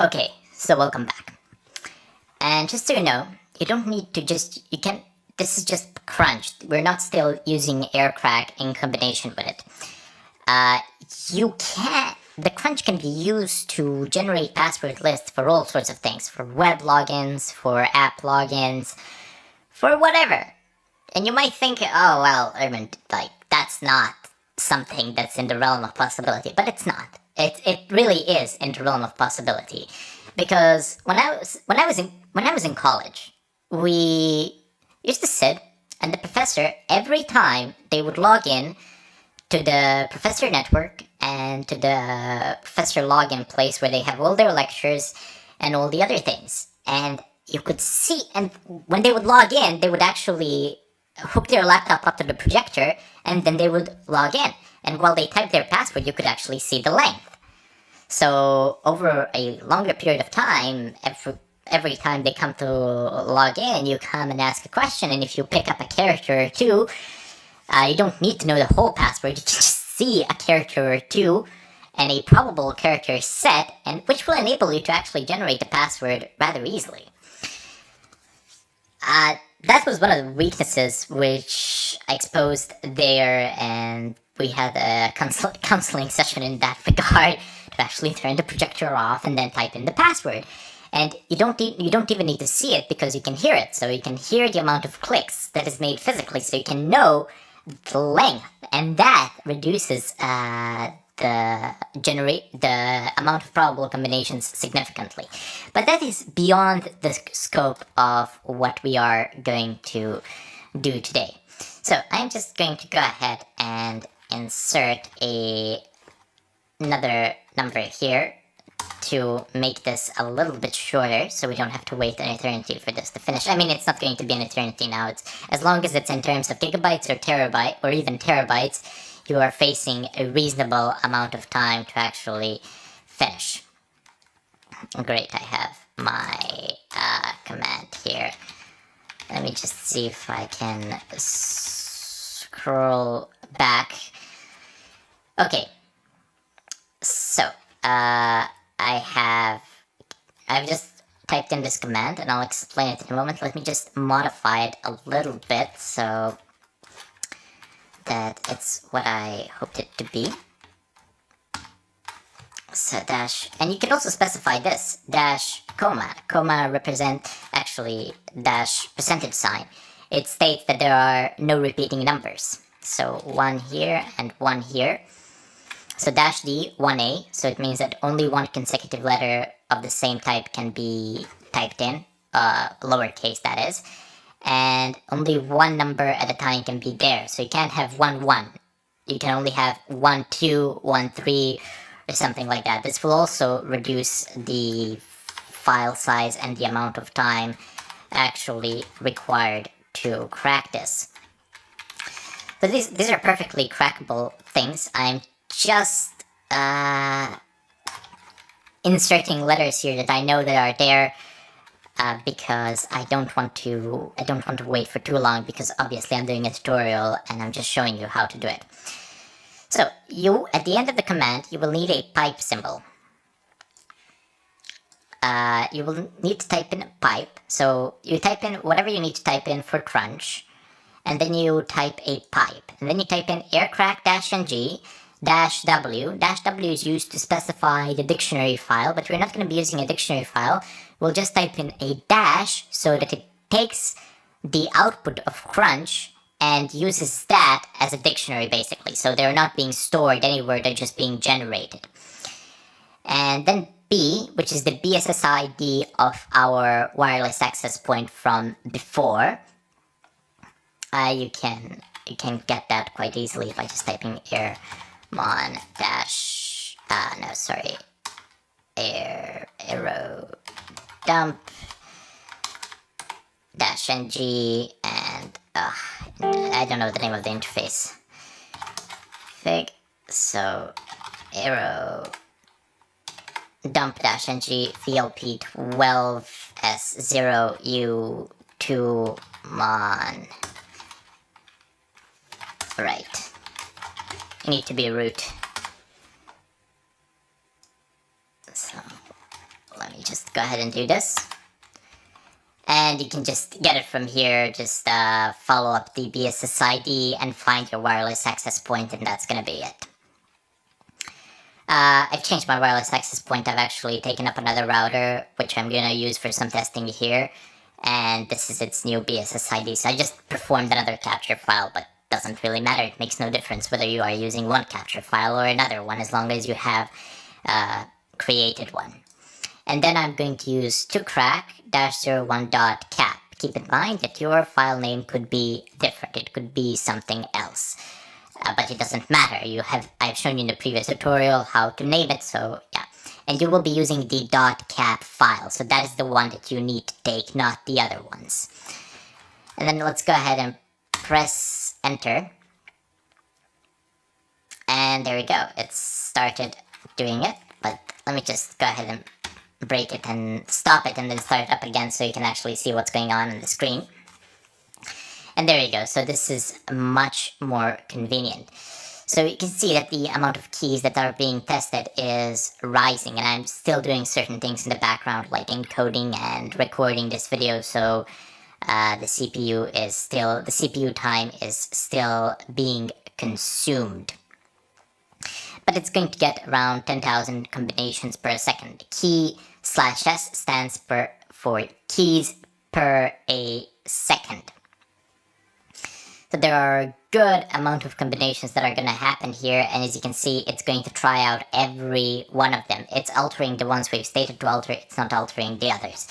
Okay, so welcome back. And just so you know, you don't need to this is just crunched. We're not still using aircrack in combination with it. Uh, the crunch can be used to generate password lists for all sorts of things, for web logins, for app logins, for whatever. And you might think, oh, well, Erwin, that's not something that's in the realm of possibility, but it's not. It really is in the realm of possibility, because when I was in college, we used to sit, and the professor, every time they would log in to the professor network and to the professor login place where they have all their lectures and all the other things, and you could see, and when they would log in, they would actually hook their laptop up to the projector, and then they would log in. And while they typed their password, you could actually see the length. So over a longer period of time, every time they come to log in, you come and ask a question, and if you pick up a character or two, you don't need to know the whole password. You can just see a character or two and a probable character set, and which will enable you to actually generate the password rather easily. That was one of the weaknesses which I exposed there, and we had a counseling session in that regard to actually turn the projector off and then type in the password. And you don't even need to see it because you can hear it. So you can hear the amount of clicks that is made physically, so you can know the length, and that reduces the amount of probable combinations significantly. But that is beyond the scope of what we are going to do today. So I'm just going to go ahead and insert another number here to make this a little bit shorter, so we don't have to wait an eternity for this to finish. I mean, it's not going to be an eternity now. It's as long as it's in terms of gigabytes or terabyte or even terabytes, you are facing a reasonable amount of time to actually finish. Great, I have my command here. Let me just see if I can scroll back. Okay, so I've just typed in this command, and I'll explain it in a moment. Let me just modify it a little bit so that it's what I hoped it to be. So dash, and you can also specify this, dash comma. Comma represent, actually, dash percentage sign. It states that there are no repeating numbers. So 1 here and 1 here. So dash D, 1A, so it means that only one consecutive letter of the same type can be typed in, lowercase that is, and only one number at a time can be there, so you can't have 1, 1. You can only have 1, 2, 1, 3, or something like that. This will also reduce the file size and the amount of time actually required to crack this. But these are perfectly crackable things. I'm just inserting letters here that I know that are there because I don't want to wait for too long, because obviously I'm doing a tutorial and I'm just showing you how to do it. So at the end of the command, you will need a pipe symbol. You will need to type in pipe. So you type in whatever you need to type in for crunch, and then you type a pipe, and then you type in aircrack-ng -w. -w is used to specify the dictionary file, but we're not going to be using a dictionary file. We'll just type in a dash so that it takes the output of crunch and uses that as a dictionary, basically. So they're not being stored anywhere, they're just being generated. And then B, which is the BSSID of our wireless access point from before. You can get that quite easily by just typing airmon dash arrow dump dash ng, and I don't know the name of the interface. Fig. So arrow dump dash ng VLP 12S0U2 mon. Right. You need to be root. So let me go ahead and do this. And you can just get it from here, just follow up the BSS ID and find your wireless access point, and that's gonna be it. I've changed my wireless access point. I've actually taken up another router, which I'm gonna use for some testing here. And this is its new BSS ID. So I just performed another capture file, but doesn't really matter. It makes no difference whether you are using one capture file or another one, as long as you have created one. And then I'm going to use toCrack-01.cap. Keep in mind that your file name could be different. It could be something else. But it doesn't matter. I've shown you in the previous tutorial how to name it, so yeah. And you will be using the .cap file, so that is the one that you need to take, not the other ones. And then let's go ahead and press enter. And there we go. It started doing it, but let me just go ahead and break it and stop it and then start it up again so you can actually see what's going on the screen. And there you go. So this is much more convenient. So you can see that the amount of keys that are being tested is rising, and I'm still doing certain things in the background like encoding and recording this video, so the CPU time is still being consumed. But it's going to get around 10,000 combinations per second. Key/s stands for keys per a second. So there are a good amount of combinations that are going to happen here, and as you can see, it's going to try out every one of them. It's altering the ones we've stated to alter, it's not altering the others.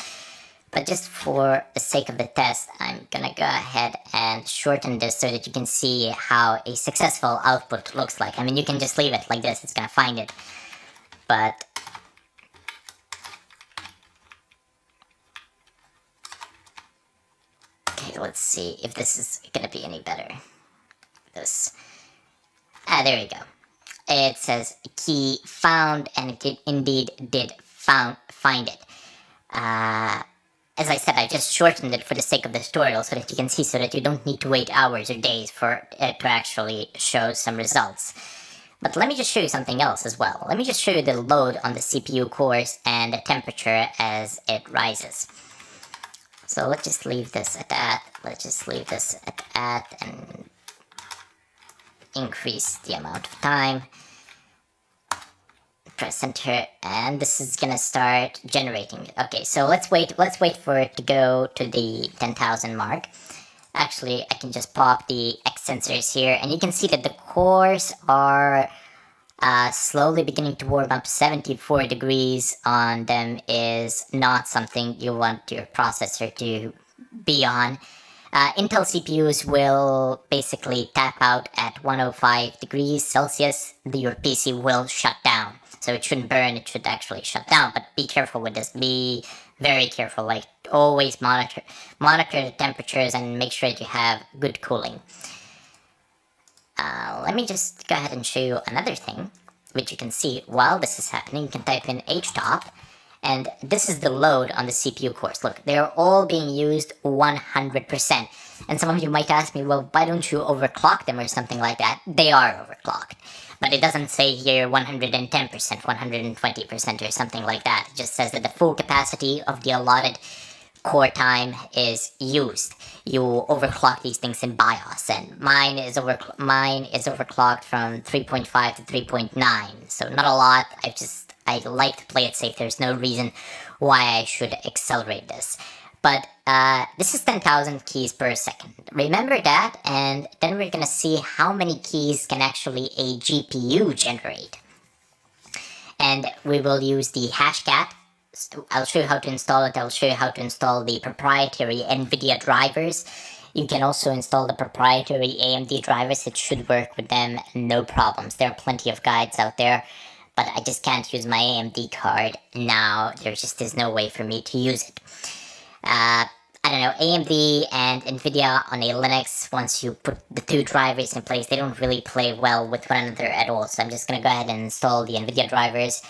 But just for the sake of the test, I'm going to go ahead and shorten this so that you can see how a successful output looks like. I mean, you can just leave it like this, it's going to find it. But let's see if this is going to be any better. There we go. It says key found, and it indeed did find it. As I said, I just shortened it for the sake of the tutorial so that you can see, so that you don't need to wait hours or days for it to actually show some results. But let me just show you something else as well. Let me just show you the load on the CPU cores and the temperature as it rises. So let's just leave this at that. Let's just leave this at that and increase the amount of time. Press enter, and this is gonna start generating. Okay, so let's wait for it to go to the 10,000 mark. Actually, I can just pop the X sensors here, and you can see that the cores are slowly beginning to warm up. 74 degrees on them is not something you want your processor to be on. Intel CPUs will basically tap out at 105 degrees Celsius. Your PC will shut down. So it shouldn't burn, it should actually shut down. But be careful with this. Be very careful. Like, always monitor the temperatures and make sure that you have good cooling. Let me just go ahead and show you another thing, which you can see while this is happening. You can type in htop, and this is the load on the CPU cores. Look, they're all being used 100%. And some of you might ask me, well, why don't you overclock them or something like that? They are overclocked. But it doesn't say here 110%, 120% or something like that. It just says that the full capacity of the allotted core time is used. You overclock these things in BIOS, and mine is overclocked from 3.5 to 3.9, so not a lot. I like to play it safe. There's no reason why I should accelerate this. But this is 10,000 keys per second. Remember that, and then we're gonna see how many keys can actually a GPU generate. And we will use the hashcat. I'll show you how to install it. I'll show you how to install the proprietary NVIDIA drivers. You can also install the proprietary AMD drivers. It should work with them, no problems. There are plenty of guides out there, but I just can't use my AMD card now. There just is no way for me to use it. I don't know, AMD and NVIDIA on a Linux, once you put the two drivers in place, they don't really play well with one another at all. So I'm just going to go ahead and install the NVIDIA drivers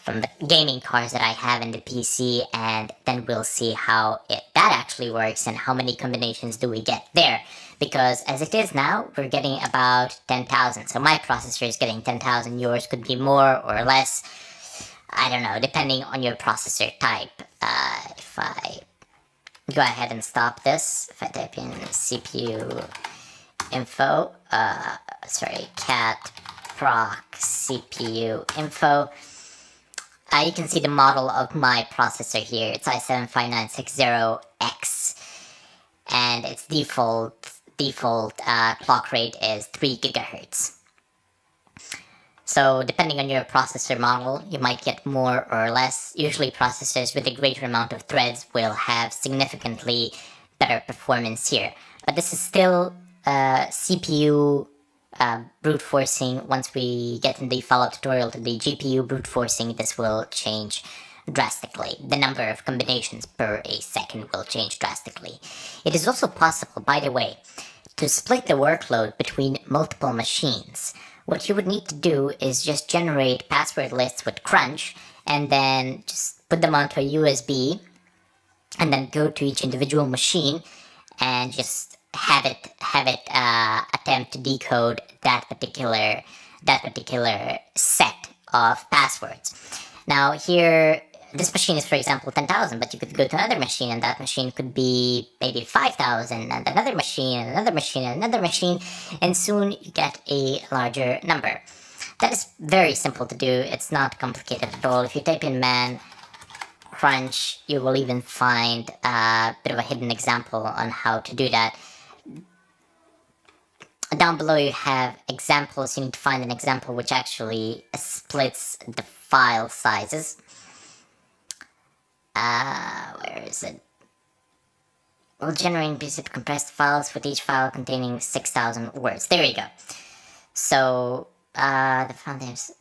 from the gaming cards that I have in the PC, and then we'll see how that actually works and how many combinations do we get there. Because as it is now, we're getting about 10,000. So my processor is getting 10,000, yours could be more or less. I don't know, depending on your processor type. If I go ahead and stop this, if I type in CPU info, cat proc CPU info, you can see the model of my processor here. It's i7-5960X, and its default clock rate is 3 gigahertz. So depending on your processor model, you might get more or less. Usually processors with a greater amount of threads will have significantly better performance here. But this is still CPU brute forcing. Once we get in the follow-up tutorial to the GPU brute forcing, this will change drastically. The number of combinations per a second will change drastically. It is also possible, by the way, to split the workload between multiple machines. What you would need to do is just generate password lists with Crunch, and then just put them onto a USB, and then go to each individual machine and just have it attempt to decode that particular set of passwords. Now here, this machine is, for example, 10,000, but you could go to another machine, and that machine could be maybe 5,000, and another machine, and another machine, and another machine, and soon you get a larger number. That is very simple to do. It's not complicated at all. If you type in man crunch, you will even find a bit of a hidden example on how to do that. Down below you have examples. You need to find an example which actually splits the file sizes. Where is it? We'll generate basic compressed files with each file containing 6,000 words. There you go. So, the file names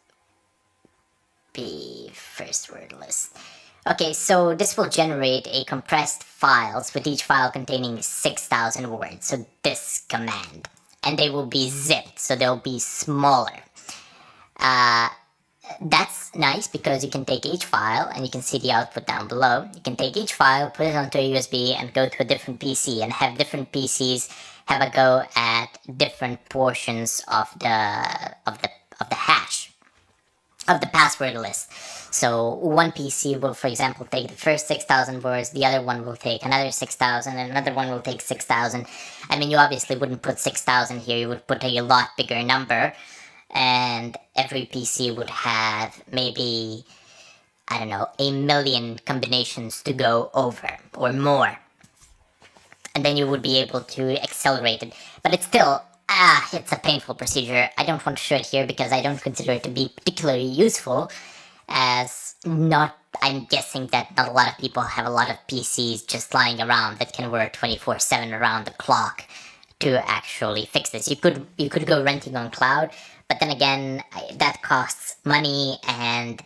be first word list. Okay, so this will generate a compressed files with each file containing 6,000 words. So this command. And they will be zipped, so they'll be smaller. That's nice because you can take each file, and you can see the output down below. You can take each file, put it onto a USB, and go to a different PC, and have different PCs have a go at different portions of the hash of the password list. So one PC will, for example, take the first 6,000 words, the other one will take another 6,000, and another one will take 6,000. I mean, you obviously wouldn't put 6,000 here, you would put a lot bigger number, and every PC would have maybe, I don't know, 1 million combinations to go over, or more. And then you would be able to accelerate it. But it's still, it's a painful procedure. I don't want to show it here because I don't consider it to be particularly useful, as I'm guessing that not a lot of people have a lot of PCs just lying around that can work 24/7 around the clock to actually fix this. You could go renting on cloud, but then again, that costs money, and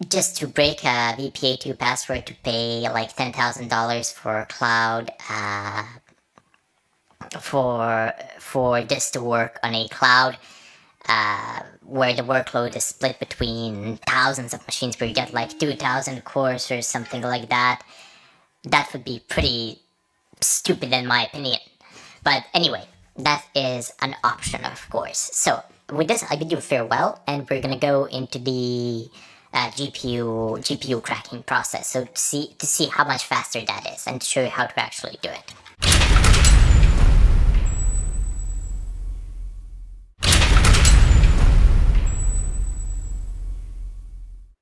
just to break a VPA2 password to pay like $10,000 for cloud, for this to work on a cloud, where the workload is split between thousands of machines, where you get like 2,000 cores or something like that, that would be pretty stupid in my opinion. But anyway, that is an option, of course. So with this, I bid you farewell, and we're gonna go into the GPU cracking process. So to see how much faster that is, and to show you how to actually do it.